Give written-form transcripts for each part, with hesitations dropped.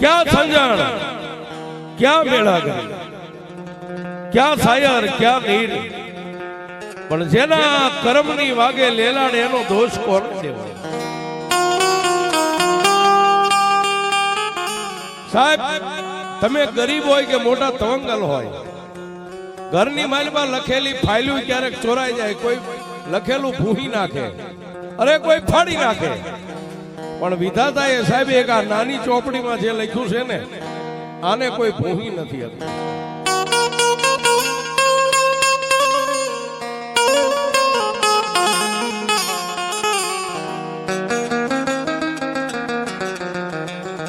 क्या समझण, क्या मेळा કરી, क्या શાયર, क्या મીર, પણ જેના કર્મની વાગે લેલાડ એનો દોષ કોણ દેવાય? સાહેબ, તમે ગરીબ હોય કે મોટા તવંગલ હોય, ઘરની માલમાં લખેલી ફાઇલું ક્યારેક ચોરાઈ જાય, કોઈ લખેલું ભૂહી નાખે, અરે કોઈ ફાડી નાખે, પણ વિધાતાએ સાહેબ એક આ નાની ચોપડીમાં જે લખ્યું છે ને, આને કોઈ ભૂહી નથી હતી.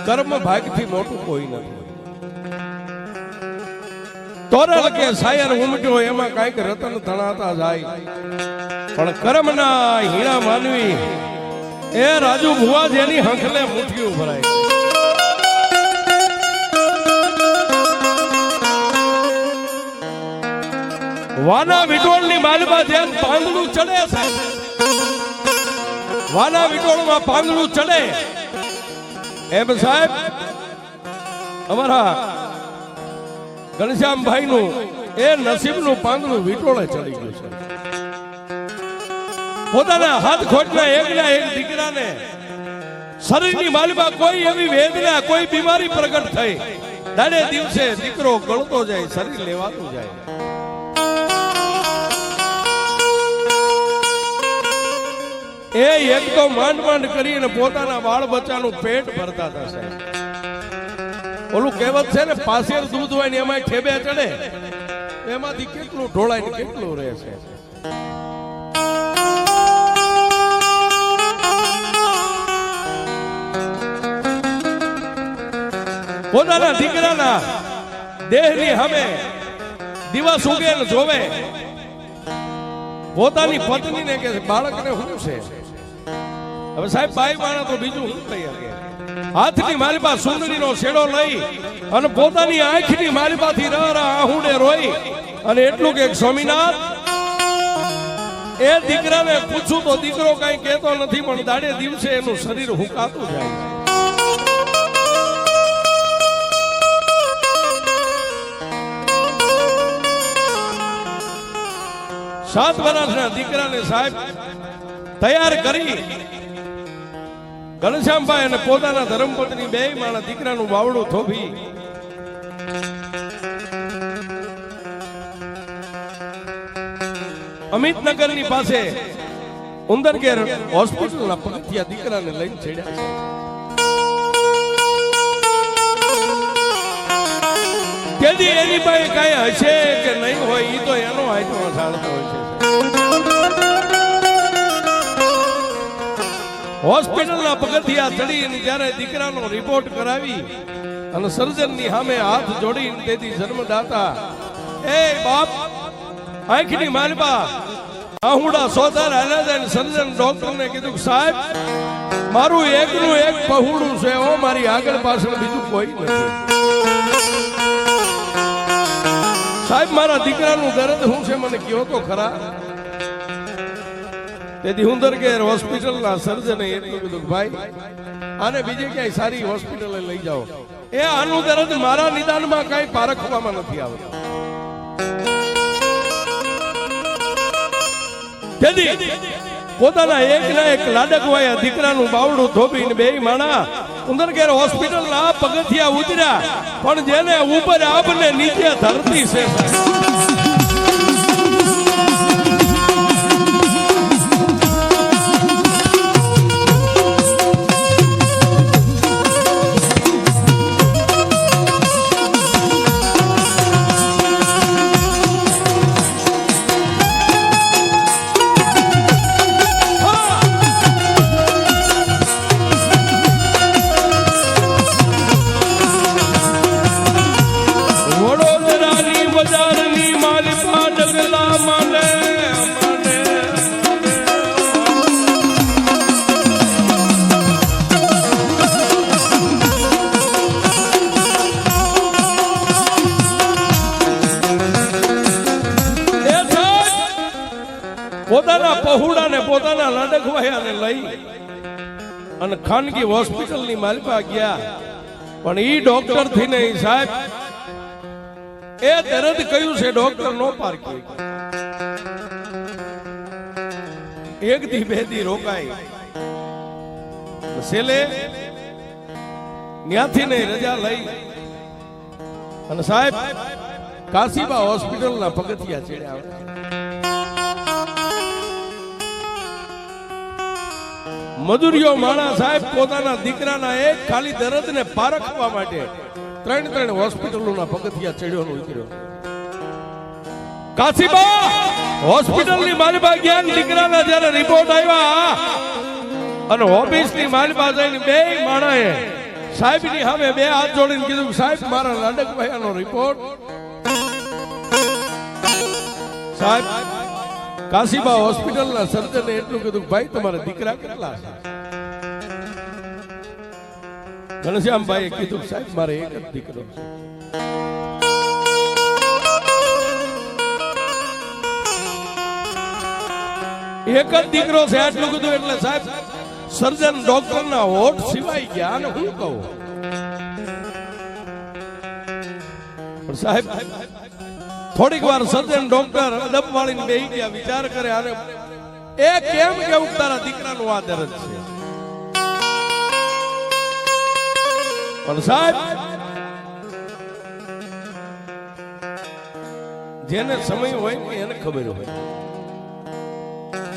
કર્મ ભાગથી મોટું કોઈ નથી. તોરલ કે શાયર ઉમટ્યો એમાં કઈક રતન તણાતા જાય, પણ કર્મના હીરા માનવી એ રાજુ ભુવા જેની હંખલે મુઠ્ઠીઓ ભરાય. વાના વિટોળની માલમાં જેમ પાંદડું ચડે છે, વાના વિટોળમાં પાંદડું ચડે એમ સાહેબ અમારા ઘનશ્યામભાઈ નું એ નસીબનું પાંદડું વિટોળે ચડી ગયું છે. પોતાના હાથ ખોટના એકના એક દીકરાને શરીરની માલમાં કોઈ એવી વેદના, કોઈ બીમારી પ્રગટ થઈ, દાડે દિવસે દીકરો ગળતો જાય, શરીર લેવાતું જાય. એ એક તો માંડ માંડ કરીને પોતાના બાળ બચ્ચાનું પેટ ભરતા થશે. ઓલું કહેવત છે ને, પાસેર દૂધ હોય ને એમાં ઠેબે ચડે, એમાંથી કેટલું ઢોળાય ને કેટલું રહે છે. પોતાના દીકરાના દેહની સામે દિવસ ઉગે ને જોવે, પોતાની પત્નીને કે બાળકને શું છે? હવે સાહેબ બાઈ માણા તો બીજું શું કહી શકે? હાથની માલિપા સુંદરીનો શેડો લઈ અને પોતાની આંખની માલિપાથી આહુડે રોઈ અને એટલું કે સ્વામીનાથ, એ દીકરાને પૂછું તો દીકરો કઈ કહેતો નથી, પણ દાડે દિવસે એનું શરીર હુકાતું જાય. 7 વર્ષના દીકરાને સાહેબ તૈયાર કરી ઘનશ્યામભાઈ અને પોતાના ધર્મપત્ની બે માણા દીકરાનું વાવડું થોભી અમિતનગરની પાસે ઉંદરગેર હોસ્પિટલના પગથિયા દીકરાને લઈને છેડ્યા છે. તેથી એની પાસે કઈ હશે કે નહીં હોય, એ તો એનો આઈટમ સાળતો હોય છે. હોસ્પિટલના પગથિયા ચડી જ્યારે દીકરાનો રિપોર્ટ કરાવી અને સર્જનની સામે હાથ જોડીને તેથી જન્મદાતા એ બાપ આંખની માલબા આહુડા સોધાર આનંદ સર્જન ડોક્ટરને કીધું, સાહેબ મારું એકનું એક પહોળું છે, ઓ મારી આગળ પાછળ બીજું કોઈ નથી. સાહેબ મારા દીકરાનું દર્દ શું છે મને કયો તો ખરા. તેથી ઉંદરગેર હોસ્પિટલના સર્જને એટલું કીધું, ભાઈ આને બીજે ક્યાંય સારી હોસ્પિટલે લઈ જાઓ, એ આનું દર્દ મારા નિદાનમાં કઈ પારખવામાં નથી આવતું. તેથી પોતાના એકના એક લાડકવાયા દીકરાનું બાવડું થોભીને બે માણા ઉંદરગેર હોસ્પિટલના પગથિયા ઉતર્યા, પણ જેને ઉપર આપને નીચે ધરતી છે. પોતાના પહોળાને પોતાના લાડકવાયાને લઈ અને ખાનગી હોસ્પિટલની માલપા ગયા પણ ઈ ડોક્ટર થી નહીં સાહેબ, એ દર્દ કયું છે ડોક્ટર નો પારખી. એક દી બે દી રોકાય, છેલ્લે ન્યાથી નહીં રજા લઈ અને સાહેબ કાશીબા હોસ્પિટલ ના પગથિયા ચડ્યા. મજૂરીઓ માણા સાહેબ પોતાના દીકરાના એક ખાલી દર્દને પારખવા માટે 3 હોસ્પિટલોના પગથિયા ચડ્યો નો ઉતર્યો. કાશીબા હોસ્પિટલની મારી પાસે ગયા, દીકરાના જ્યારે રિપોર્ટ આવ્યા અને ઓફિસની મારી પાસે જઈને બે માણાએ સાહેબની સામે બે હાથ જોડીને કીધું, સાહેબ મારા લાડકભાઈનો રિપોર્ટ. સાહેબ કાશીબા હોસ્પિટલના સર્જને એટલું કીધું, ભાઈ તમારા દીકરા કેટલા છે? ઘનશ્યામભાઈએ કીધું, સાહેબ મારે એક જ દીકરો છે. એક જ દીકરો છે આટલું કીધું એટલે સાહેબ સર્જન ડોક્ટર ના હોઠ સિવાય ગયા અને હું કહું. સાહેબ થોડીક વાર સર્જન ડોક્ટર અદબ વાળીને બેહી ગયા, વિચાર કરે અને એ કેમ કેવું તારા દીકરાનું આ દર્દ છે. પણ સાહેબ જેને સમય હોય ને એને ખબર હોય.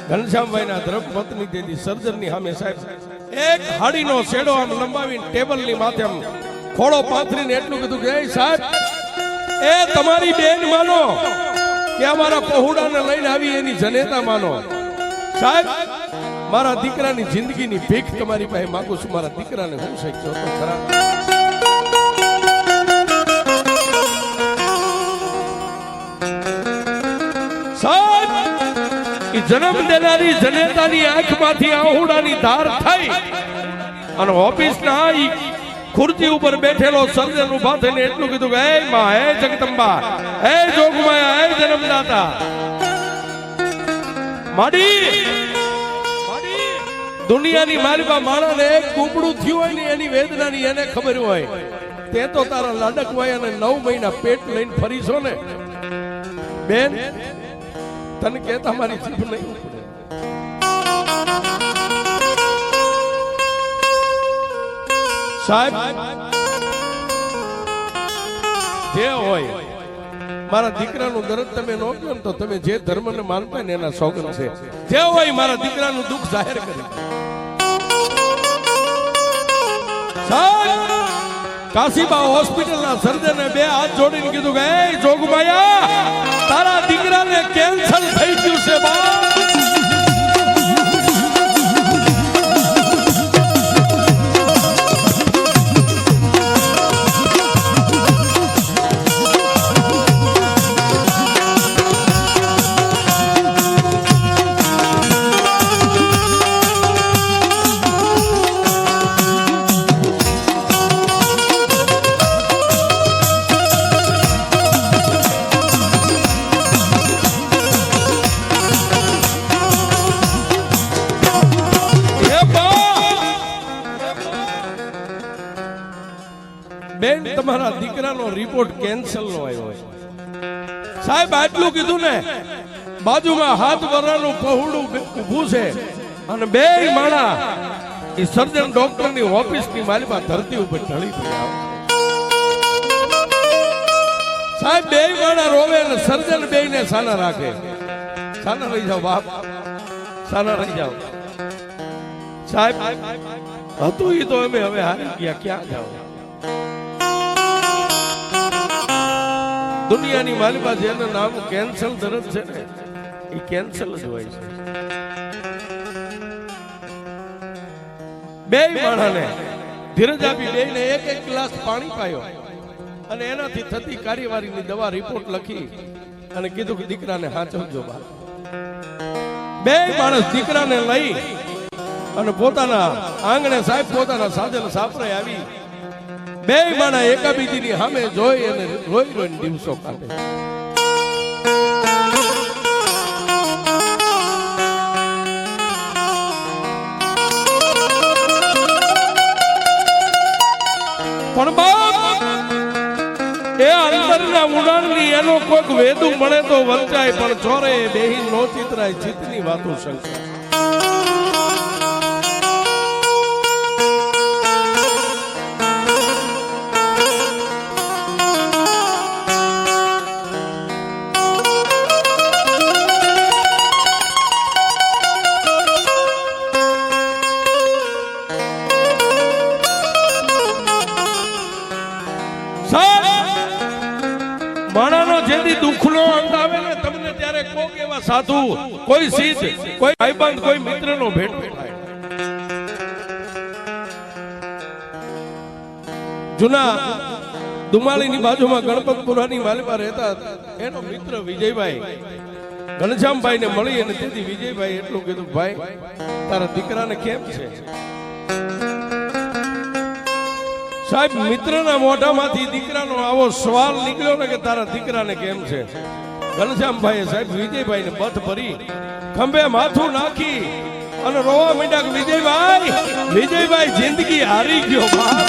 ઘનશ્યામભાઈ ના ધર્મપત્ની તેથી સર્જનની સામે સાહેબ એક હાડીનો શેડો આમ લંબાવીને ટેબલની માથે આમ ખોળો પાથરીને એટલું કીધું કે સાહેબ એ તમારી બેન માનો કે અમારા પહોળાને લઈને આવી એની જનેતા માનો. સાહેબ મારા દીકરાની જિંદગીની ભીખ તમારી પાસે માંગુ છું, મારા દીકરાને હું શીખજો તો ખરા. સાહેબ જન્મ દેનારી જનેતાની આંખમાંથી આહુડાની ધાર થઈ અને ઓફિસના ખુરશી ઉપર બેઠેલો સર્જન ઉભા થઈને એટલું કીધું કે હે માં, હે જગદંબા, હે જોગમાયા, હે જન્મદાતા, માડી દુનિયાની માલપા માણાને એક કુંબડું થયું હોય ને એની વેદનાની એને ખબર હોય. તે તો તારા લાડક હોય અને 9 મહિના પેટ લઈને ફરીશો ને બેન, તને કહેતા મારી જીભ નહીં ઉપડે. સાહેબ જે હોય મારા દીકરાનું દર્દ તમે નો કહો તો તમે જે ધર્મને માનતા ને એના સોગન છે. જે હોય મારા દીકરાનું દુઃખ જાહેર કરી. સાહેબ કાશીબા હોસ્પિટલના સર્જને બે હાથ જોડીને કીધું કે હે જોગમાયા, તારા દીકરાને કેન્સર થઈ ગયું છે બા. બેન તમારા દીકરાનો રિપોર્ટ કેન્સલ નો આવ્યો હોય. સાહેબ આટલું કીધું ને બાજુમાં હાથ વરાનું પહોળું ઊભું છે અને બે માણા એ સર્જન ડોક્ટરની ઓફિસની માલિકા ધરતી ઉપર ઢળી પડ્યા. સાહેબ બે માણા રોવે અને સર્જન બેયને સાના રાખે. સાના રહી જાઓ બાપ, સાના રહી જાઓ. સાહેબ હતું એ તો અમે હવે હારી ગયા, ક્યાં જાઓ. દુનિયાની માલિકા જેનું નામ કેન્સર દર્દ છે ને એ કેન્સર જ હોય છે. બે માણસને ધીરજ આપી, બેને એક ગ્લાસ પાણી પાયો અને એનાથી થતી કાર્યવાહીની દવા રિપોર્ટ લખી અને કીધું કે દીકરાને હાચવજો બા. બે માણસ દીકરાને લઈ અને પોતાના આંગણે સાહેબ પોતાના સાધન સાપરે આવી બે માણા એકાબીજીની સામે જોઈ અને રોઈ રોઈને દિવસો કાઢે. પણ પણ બાપ એ અંતરના ઉડાણની એનો કોઈક વેદુ મળે તો વંચાય, પણ ચોરે બેહી નો ચિતરાય ચિત્તની વાતો શંકા. માણાનો જેથી દુઃખનો અંત આવે ને તમને ત્યારે કોક એવા સાધુ, કોઈ સિદ્ધ, કોઈ ભાઈબંધ, કોઈ મિત્રનો ભેટ થાય. જૂના દુમાળીની બાજુમાં ગણપતપુરાની માલિપા રહેતા એનો મિત્ર વિજયભાઈ ઘનશ્યામભાઈને મળી અને તેથી વિજયભાઈ એટલું કીધું, ભાઈ તારા દીકરાને કેમ છે? સાહેબ મિત્રના મોઢામાંથી દીકરાનો આવો સવાલ નીકળ્યો ને કે તારા દીકરાને કેમ છે? ઘનશ્યામભાઈએ સાહેબ વિજયભાઈને બથ ભરી ખંભે માથું નાખી અને રોવા માંડ્યા, વિજયભાઈ જિંદગી હારી ગયો બાપ.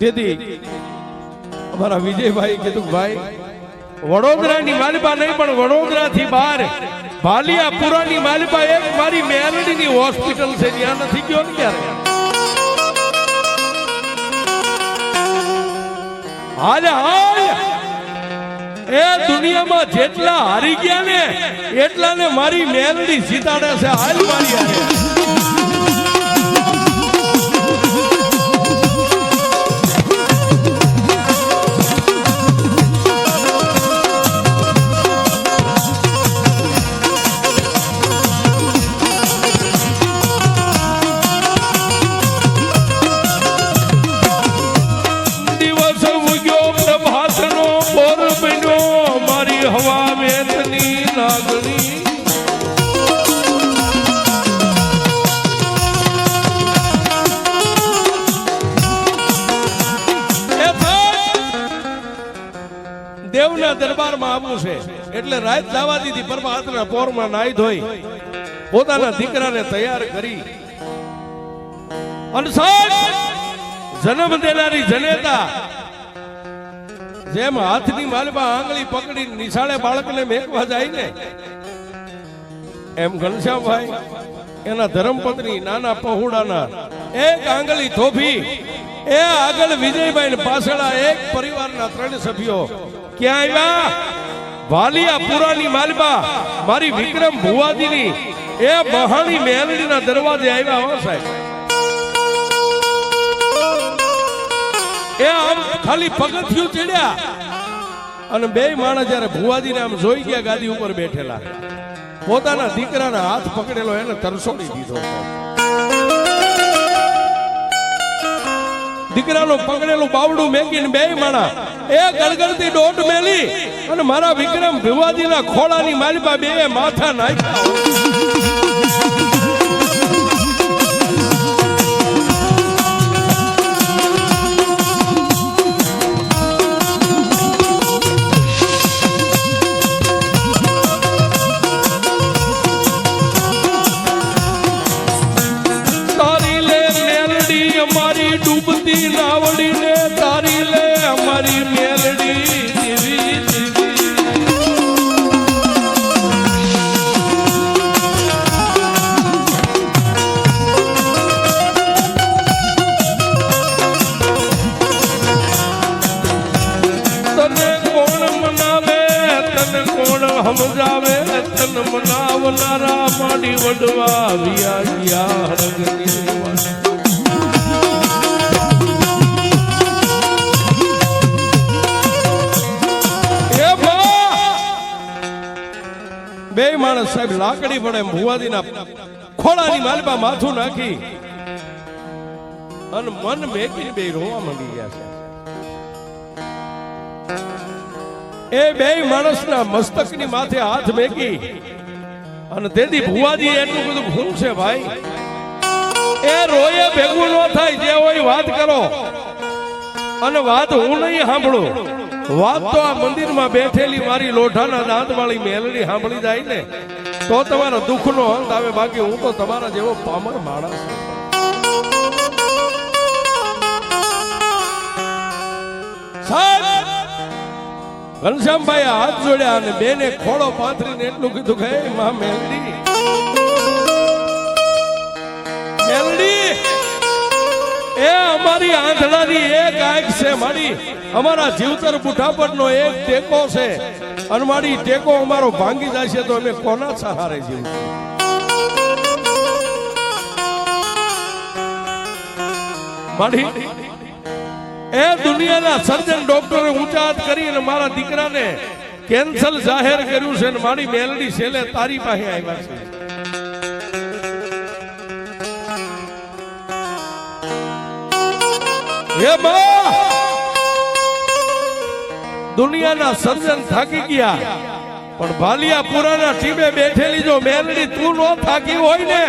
તેથી અમારા વિજયભાઈ કીધું, ભાઈ વડોદરાની માલિપા નહીં પણ વડોદરાથી બહાર ભાલિયાપુરાની માલિપા એક મારી મેલડીની હોસ્પિટલ છે, ત્યાં નથી ગયો ને ક્યારે. હાલ એ દુનિયામાં જેટલા હારી ગયા ને એટલાને મારી મેલડી જીતાડે છે. હાલ મારી હારે હવા વેતની લાગણી દેવના દરબારમાં આવવું છે એટલે રાત જવા દીધી. પ્રભાતના પોરમાં નાઈ ધોઈ પોતાના દીકરાને તૈયાર કરી અને જન્મ દેનારી જનેતા જેમ હાથની માલમાં આંગળી પકડી નિશાળે બાળકને મેકવા જાય ને એમ ઘનશ્યામભાઈ એના ધર્મપત્ની નાના પહોળાના એક આંગળી થોભી એ આગળ વિજયભાઈ ને પાછળ એક પરિવારના 3 સભ્યો ક્યાં આવ્યા? ભાલિયાપુરાની માલબા મારી વિક્રમ ભુવાજીની એ મહાની મેલડીના દરવાજે આવ્યા હો સાહેબ. ખાલી પગથિયું ચડ્યા અને બે માણસ જ્યારે ભુવાજીને આમ જોઈ ગયા ગાદી ઉપર બેઠેલા, પોતાના દીકરાના હાથ પકડેલો એને તરસોડી દીધો. દીકરાનું પકડેલું બાવડું મેકીને બે માણા એ ગળગળતી દોટ મેલી અને મારા વિક્રમ ભુવાજીના ખોળાની માલિપા બે માથા નાખ્યા. ડૂબતી નાવડીને તારી લે અમારી મેલડી જીવી તને કોણ મનાવે, તને કોણ સમજાવે, તન મનાવનારા માડી વડવા વિયા ગયા હરગની બે માણસ સાહેબ લાકડી પડે ભુવાજીના ખોળાની માલપા માથું નાખી અને મન મેકીને બે રોવા માંડી ગયા છે. એ બે માણસના મસ્તકની માથે હાથ મેકી અને તેથી ભુવાજી એટલું બધું શું છે ભાઈ, એ રોયે ભેગું ન થાય. જે હોય વાત કરો અને વાત હું નહીં સાંભળું. વાત તો આ મંદિરમાં બેઠેલી મારી લોઢાના દાંત વાળી મેલડી સાંભળી જાય ને તો તમારા દુઃખનો અંત આવે. બાકી હું તો તમારા જેવો પામર માણસ. ઘનશ્યામભાઈ હાથ જોડ્યા અને બેને ખોળો પાથરીને એટલું કીધું કે માં મેલડી, મેલડી એ અમારી આંધળાની એક આંખ છે, મારી અમારા જીવતર બુઢાપણનો એક ટેકો છે અને મારી ટેકો અમારો ભાંગી જશે તો અમે કોના સહારે જીવશું? મારી એ દુનિયાના સર્જન ડોક્ટરે ઊંચા હાથ કરીને મારા દીકરાને કેન્સર જાહેર કર્યું છે અને મારી મેલડી છેલ્લે તારી પાસે આવ્યા છે. હે બા, દુનિયાના સર્જન થાકી ગયા પણ ભાલિયા પુરાના ટીબે બેઠેલી જો મેલડી તું નો થાકી હોય ને,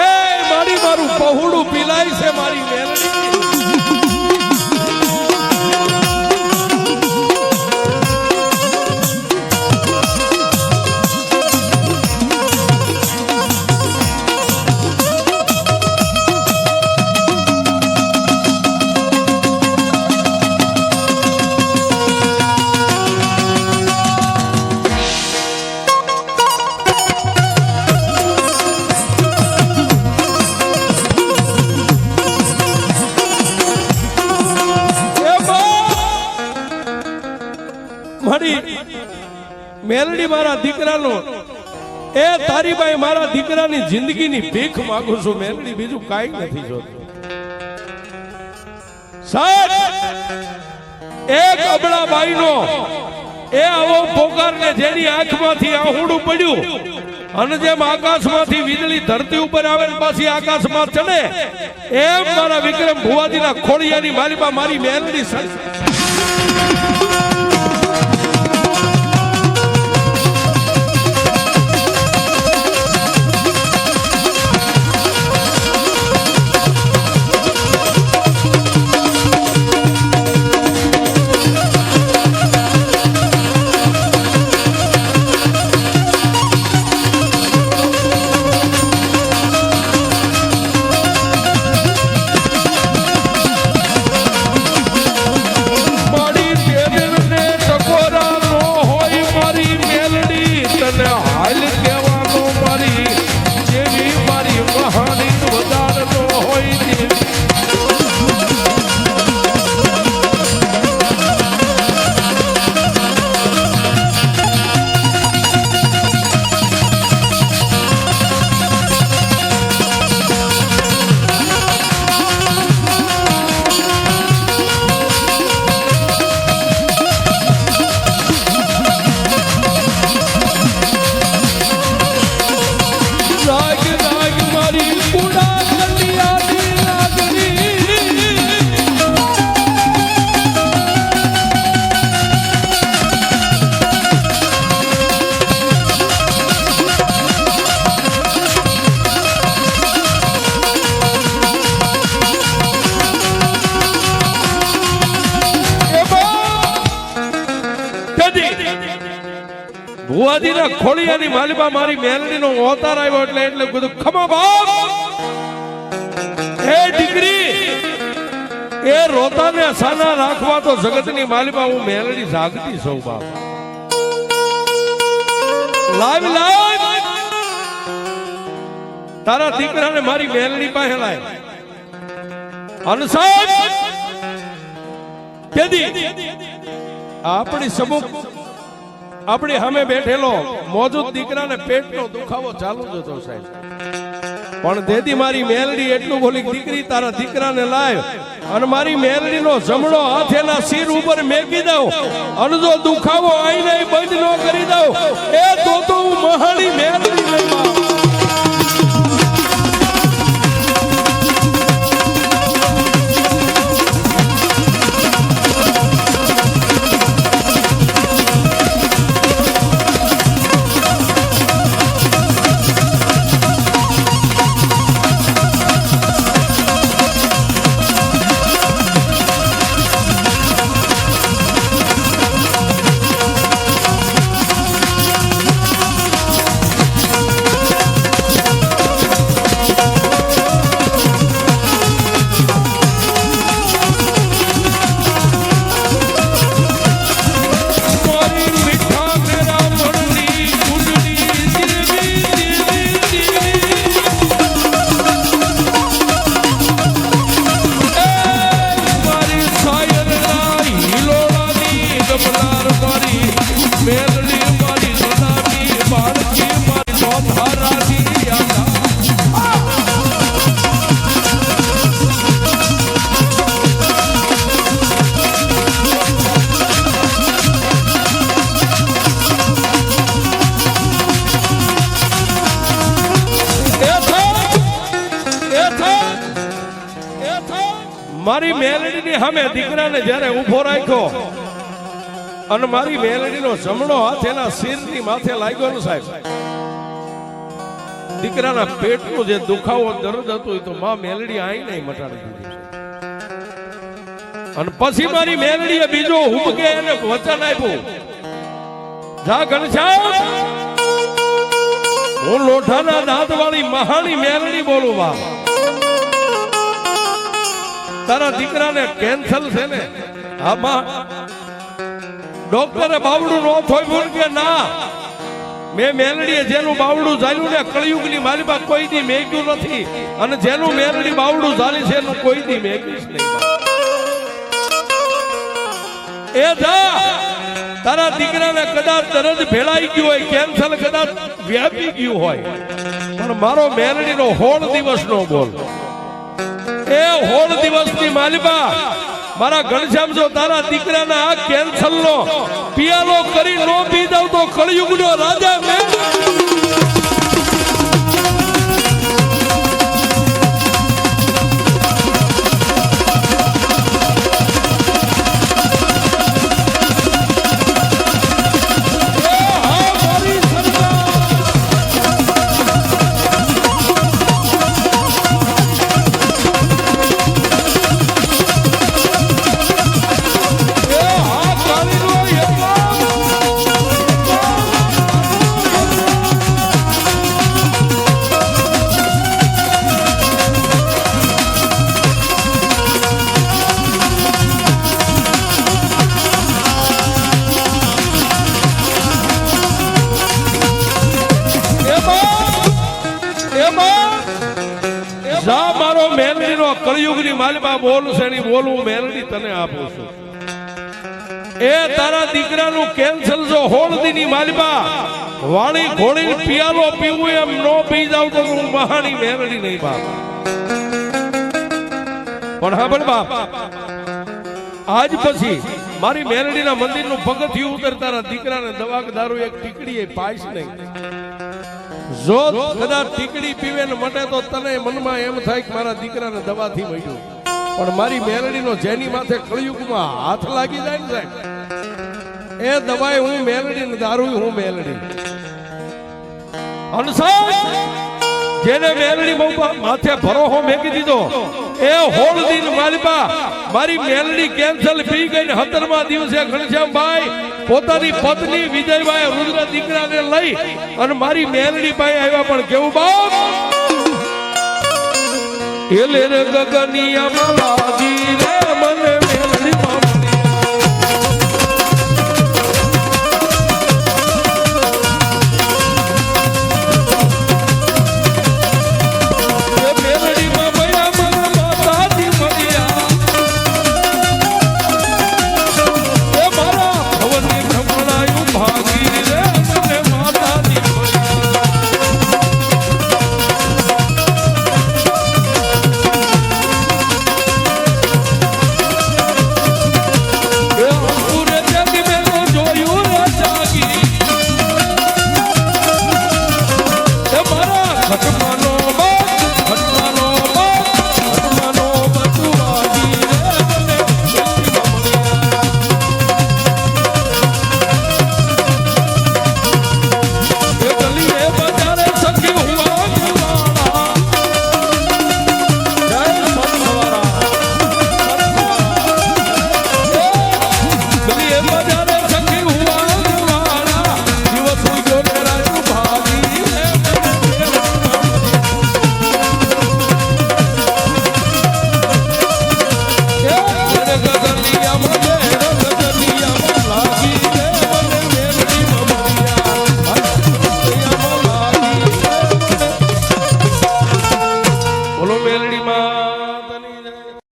એ મારી મારું પહોળું પીલાય છે મારી મેલડી. મેલડી મારા દીકરાનો એ તારી ભાઈ મારા દીકરાની જિંદગીની ભીખ માંગુ છું મેલડી, બીજું કાંઈ નથી જોતું. સાહેબ એક અબળા બાઈનો એ આવો પોકારને જેની આંખમાંથી આહુડું પડ્યું અને જેમ આકાશમાંથી વીજળી ધરતી ઉપર આવે ને પાછી આકાશમાં ચડે એમ મારા વિક્રમ ભુવાજીના ખોડિયાની મારીમાં મારી મેલડી ભુવાજીના ખોળિયાની માલિબા મારી મેલડીનો અવતાર આવ્યો એટલે કીધું ખમા બાપ એ દીકરી એ રોતાને સાના રાખવા તો જગતની માલિબા હું મેલડી જાગતી સૌ બાપ લાવ લાવ તારા દીકરાને મારી મેલડી પાસે લાય અને સાહેબ કેદી આપણી સમુખ આપણી સામે બેઠેલો મોજૂદ દીકરાને પેટનો દુખાવો ચાલુ જ હતો સાહેબ પણ દેદી મારી મેલડી એટલું બોલી દીકરી તારા દીકરાને લાય અને મારી મેલડીનો જમણો હાથ એના સિર ઉપર મેકી દઉં અને જો દુખાવો આઈને બંધ ન કરી દઉં એ તો હું મહાણી મેલડી લઈ મારી મેલડીની સામે દીકરાને જ્યારે ઊભો રાખ્યો અને મારી મેલડીનો જમણો હાથ એના શિરની માથે લાગ્યો ને સાહેબ દીકરાના પેટનું જે દુખાવો દર્દ હતું એ તો માં મેલડી આઈ નહીં મટાડી દીધી અને પછી મારી મેલડીએ બીજો હુબકે એને વચન આપ્યું જા ઘનશ્યામ હું લોઢાના દાંત વાળી મહાણી મેલડી બોલું બા તારા દીકરાને કેન્સર છે ને આમાં ડોક્ટરે બાવડું નો થોયું કે ના મેં મેલડીએ જેનું બાવડું ઝાલ્યું ને કળિયુગની માલિબા કોઈ દી મેગ્યું નથી અને જેનું મેલડી બાવડું ઝાલી છે એનું કોઈ દી મેગ્યું નહીં એ જા તારા દીકરાને કદાચ દર્દ ભેળાઈ ગયું હોય કેન્સર કદાચ વ્યાપી ગયું હોય પણ મારો મેલડીનો 16 દિવસનો બોલ એ 16 દિવસની માલિબા મારા ઘનશ્યામ જો તારા દીકરાના આ કેન્સર નો પિયાલો કરી નો પી દઉં તો કળિયુગનો રાજા મેં કળિયુગની માલિબા બોલશે ની બોલું મેલડી તને આપું છું એ તારા દીકરાનું કેન્સર જો 16 દીની માલિબા વાળી ઘોડી પિયાલો પીવું એમ નો પી જાવ તો હું મહાની મેલડી નહીં બાપ પણ હા બળ બાપ આજ પછી મારી મેલડીના મંદિરનું પગથિયું ઉતર તારા દીકરાને દવા દારૂ એક ટીકડી એ પાઈશ નહીં જો કદાચ ટીકડી પીવે ને મટે તો તને મનમાં એમ થાય કે મારા દીકરાને દવાથી મળ્યું પણ મારી મેલડીનો જેની માથે કળિયુગમાં હાથ લાગી જાય ને સાહેબ એ દવાએ હું મેલડી ને દારૂ હું મેલડી અને સાહેબ જેને મેલડી માથે ભરોહો મેકી દીધો એ હોળ દિન માલિપા મારી મેલડી કેન્સલ પી ગઈ ને 17મા દિવસે ઘનશ્યામભાઈ પોતાની પત્ની વિજયભાઈ રુદ્ર દીકરાને લઈ અને મારી મેલડી પાસે આવ્યા પણ કેવું બાપ એલે રે ગગનિયા